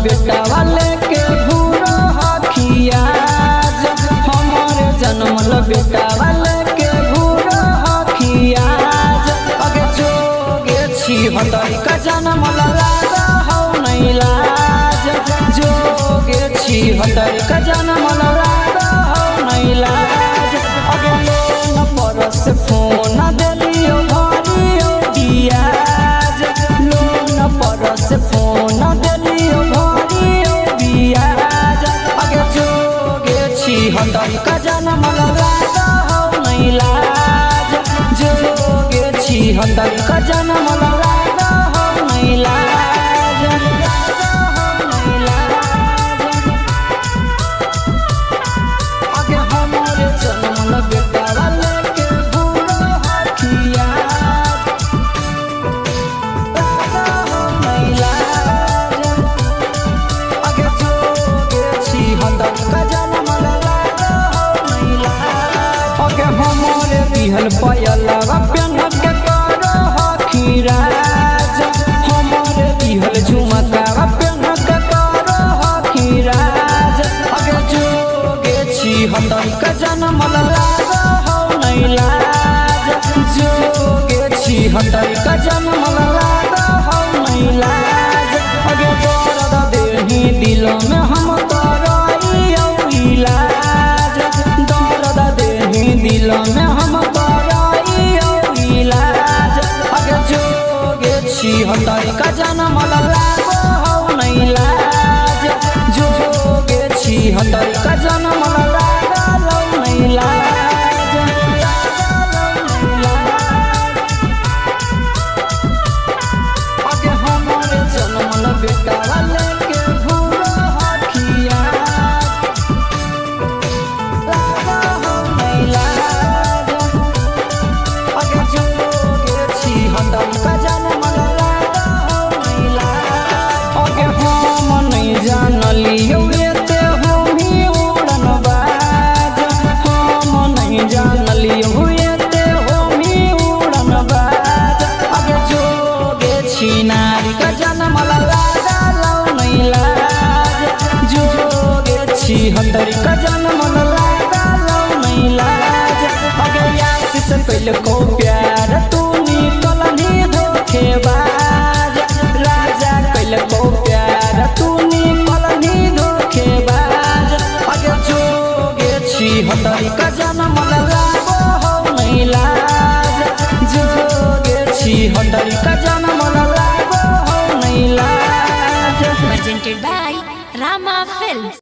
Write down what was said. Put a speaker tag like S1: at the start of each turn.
S1: बेटा वाले के भूरो हखिया हमारे जन्मल बेटा वाले के भूरो हखिया अगे जोगे छी हतरी का जन्मल लागा हौ नहीं लाज जोगे छी हतरी का जन्मल लागा हौ नहीं लाज अगे लोन परस फोन देलियो भरियो बियाज लोन परस फोन देलियो भरियो बियाज अगे जोगे छी हतरी का जन्मल लागा हौ नहीं लाज जोगे छी हतरी का जन्मल लागा हौ नहीं लाज अगे हमारे जन्मल बेटा वाले के भूरो हखिया लागा हौ नहीं लाज अगे जोगे छी हतरी का जन्मल लागा हौ नहीं लाज अगे हमारे बिहल पयलवा पेन के करो हखिराज हमारे बिहल झुमकावा पेन के करो हखिराज अगे जोगे छी हतरी का जन्मल लागा हौ नहीं लाज जोगे छी हतरी का जन्मल लागा हौ नहीं लाज अगे दर्द देही दिल में हम करइयो इलाज दर्द देही दिल में हम करइयो इलाज अगे जोगे छी हतरी का जन्मल लागा हौ नहीं लाज जोगे छी हतरी का जन्मल लागा हौ नहीं लाज अगे हमारे जन्मल बेटा वाले के भूरो हखिया लागा हौ नहीं लाज अगे जोगे छी हतरी का जन्मल लागा हौ नहीं लाज अगे हम नहीं जानलियो एते होमी उड़न बाज हम नहीं जानलियो एते होमी उड़न बाज अगे जोगे छी नारी का जन्मल लागा हौ नहीं लाज जोगे छी हतरी का जन्मल लागा हौ नहीं लाज अगे यासी से पहले को प्यार तू निकलनी धोखेबाज राजा पहले को प्यार तू निकलनी धोखेबाज अगे जोगे छी हतरी का जन्मल लागा हौ नहीं लाज जोगे छी हतरी का